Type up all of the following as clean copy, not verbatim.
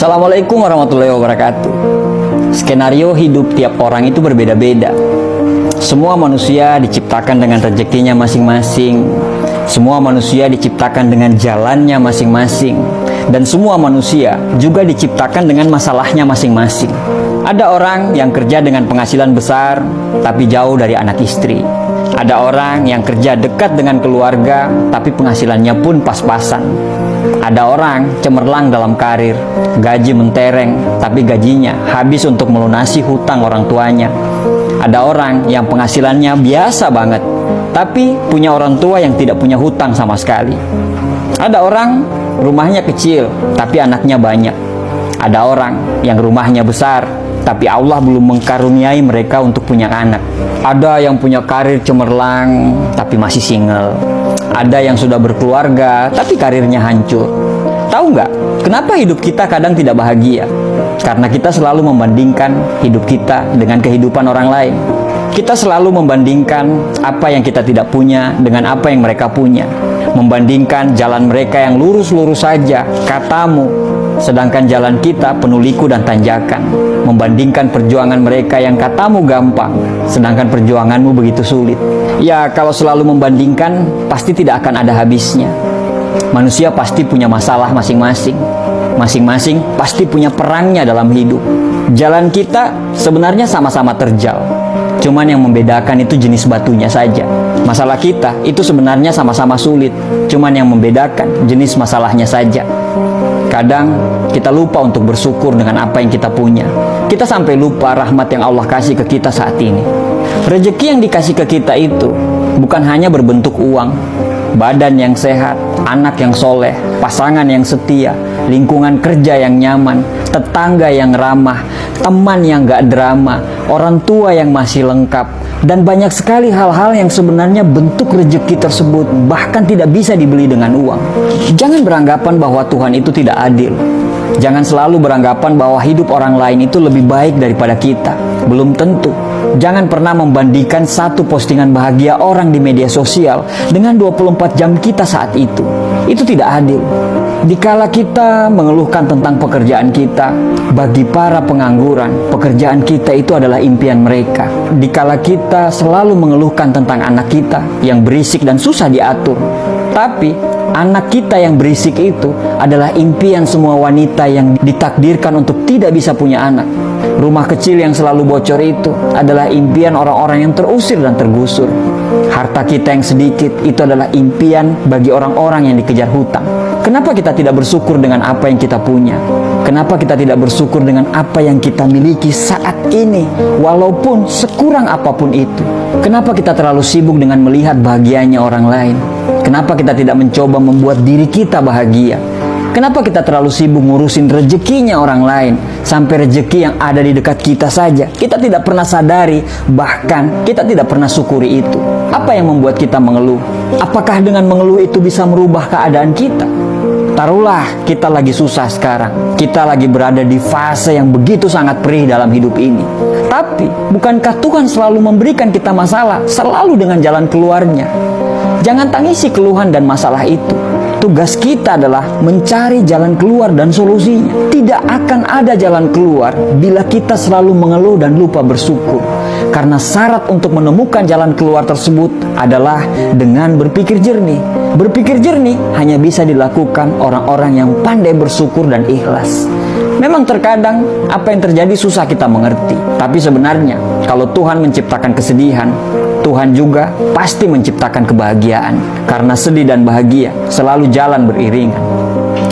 Assalamualaikum warahmatullahi wabarakatuh. Skenario hidup tiap orang itu berbeda-beda. Semua manusia diciptakan dengan rezekinya masing-masing. Semua manusia diciptakan dengan jalannya masing-masing. Dan semua manusia juga diciptakan dengan masalahnya masing-masing. Ada orang yang kerja dengan penghasilan besar, tapi jauh dari anak istri. Ada orang yang kerja dekat dengan keluarga, tapi penghasilannya pun pas-pasan. Ada orang cemerlang dalam karir, gaji mentereng, tapi gajinya habis untuk melunasi hutang orang tuanya. Ada orang yang penghasilannya biasa banget, tapi punya orang tua yang tidak punya hutang sama sekali. Ada orang rumahnya kecil, tapi anaknya banyak. Ada orang yang rumahnya besar, tapi Allah belum mengkaruniai mereka untuk punya anak. Ada yang punya karir cemerlang, tapi masih single. Ada yang sudah berkeluarga, tapi karirnya hancur. Tahu nggak, kenapa hidup kita kadang tidak bahagia? Karena kita selalu membandingkan hidup kita dengan kehidupan orang lain. Kita selalu membandingkan apa yang kita tidak punya dengan apa yang mereka punya. Membandingkan jalan mereka yang lurus-lurus saja, katamu, sedangkan jalan kita penuh liku dan tanjakan. Membandingkan perjuangan mereka yang katamu gampang, sedangkan perjuanganmu begitu sulit. Ya, kalau selalu membandingkan, pasti tidak akan ada habisnya. Manusia pasti punya masalah masing-masing. Masing-masing pasti punya perangnya dalam hidup. Jalan kita sebenarnya sama-sama terjal. Cuman yang membedakan itu jenis batunya saja. Masalah kita itu sebenarnya sama-sama sulit. Cuman yang membedakan jenis masalahnya saja. Kadang kita lupa untuk bersyukur dengan apa yang kita punya. Kita sampai lupa rahmat yang Allah kasih ke kita saat ini. Rezeki yang dikasih ke kita itu bukan hanya berbentuk uang, badan yang sehat, anak yang soleh, pasangan yang setia, lingkungan kerja yang nyaman, tetangga yang ramah, teman yang gak drama, orang tua yang masih lengkap, dan banyak sekali hal-hal yang sebenarnya bentuk rezeki tersebut bahkan tidak bisa dibeli dengan uang. Jangan beranggapan bahwa Tuhan itu tidak adil. Jangan selalu beranggapan bahwa hidup orang lain itu lebih baik daripada kita. Belum tentu. Jangan pernah membandingkan satu postingan bahagia orang di media sosial dengan 24 jam kita saat itu. Itu tidak adil. Dikala kita mengeluhkan tentang pekerjaan kita, bagi para pengangguran, pekerjaan kita itu adalah impian mereka. Dikala kita selalu mengeluhkan tentang anak kita yang berisik dan susah diatur, tapi anak kita yang berisik itu adalah impian semua wanita yang ditakdirkan untuk tidak bisa punya anak. Rumah kecil yang selalu bocor itu adalah impian orang-orang yang terusir dan tergusur. Harta kita yang sedikit itu adalah impian bagi orang-orang yang dikejar hutang. Kenapa kita tidak bersyukur dengan apa yang kita punya? Kenapa kita tidak bersyukur dengan apa yang kita miliki saat ini, walaupun sekurang apapun itu? Kenapa kita terlalu sibuk dengan melihat bahagianya orang lain? Kenapa kita tidak mencoba membuat diri kita bahagia? Kenapa kita terlalu sibuk ngurusin rezekinya orang lain, sampai rezeki yang ada di dekat kita saja kita tidak pernah sadari, bahkan kita tidak pernah syukuri itu? Apa yang membuat kita mengeluh? Apakah dengan mengeluh itu bisa merubah keadaan kita? Taruhlah kita lagi susah sekarang, kita lagi berada di fase yang begitu sangat perih dalam hidup ini. Tapi bukankah Tuhan selalu memberikan kita masalah, selalu dengan jalan keluarnya? Jangan tangisi keluhan dan masalah itu. Tugas kita adalah mencari jalan keluar dan solusinya. Tidak akan ada jalan keluar bila kita selalu mengeluh dan lupa bersyukur. Karena syarat untuk menemukan jalan keluar tersebut adalah dengan berpikir jernih. Berpikir jernih hanya bisa dilakukan orang-orang yang pandai bersyukur dan ikhlas. Memang terkadang apa yang terjadi susah kita mengerti. Tapi sebenarnya kalau Tuhan menciptakan kesedihan, Tuhan juga pasti menciptakan kebahagiaan. Karena sedih dan bahagia selalu jalan beriringan.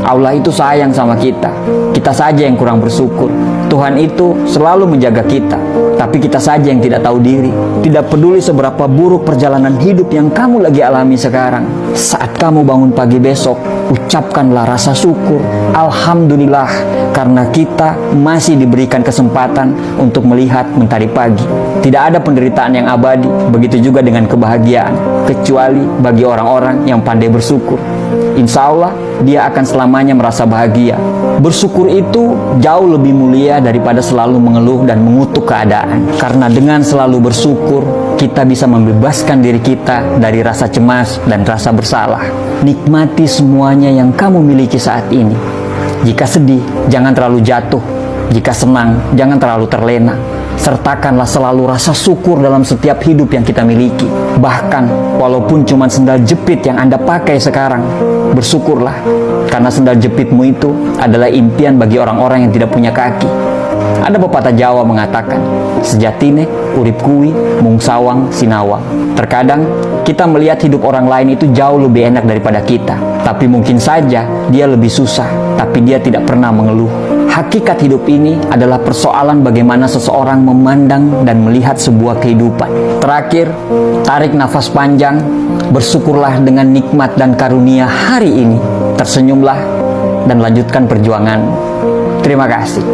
Allah itu sayang sama kita. Kita saja yang kurang bersyukur. Tuhan itu selalu menjaga kita, tapi kita saja yang tidak tahu diri. Tidak peduli seberapa buruk perjalanan hidup yang kamu lagi alami sekarang. Saat kamu bangun pagi besok, ucapkanlah rasa syukur. Alhamdulillah, karena kita masih diberikan kesempatan untuk melihat mentari pagi. Tidak ada penderitaan yang abadi, begitu juga dengan kebahagiaan, kecuali bagi orang-orang yang pandai bersyukur. Insya Allah, dia akan selamanya merasa bahagia. Bersyukur itu jauh lebih mulia daripada selalu mengeluh dan mengutuk keadaan. Karena dengan selalu bersyukur, kita bisa membebaskan diri kita dari rasa cemas dan rasa bersalah. Nikmati semuanya yang kamu miliki saat ini. Jika sedih, jangan terlalu jatuh. Jika senang, jangan terlalu terlena. Sertakanlah selalu rasa syukur dalam setiap hidup yang kita miliki. Bahkan, walaupun cuma sendal jepit yang Anda pakai sekarang, bersyukurlah. Karena sendal jepitmu itu adalah impian bagi orang-orang yang tidak punya kaki. Ada pepatah Jawa mengatakan, sejatine urip kuwi mung sawang sinawang. Terkadang kita melihat hidup orang lain itu jauh lebih enak daripada kita. Tapi mungkin saja dia lebih susah, tapi dia tidak pernah mengeluh. Hakikat hidup ini adalah persoalan bagaimana seseorang memandang dan melihat sebuah kehidupan. Terakhir, tarik nafas panjang, bersyukurlah dengan nikmat dan karunia hari ini. Tersenyumlah dan lanjutkan perjuangan. Terima kasih.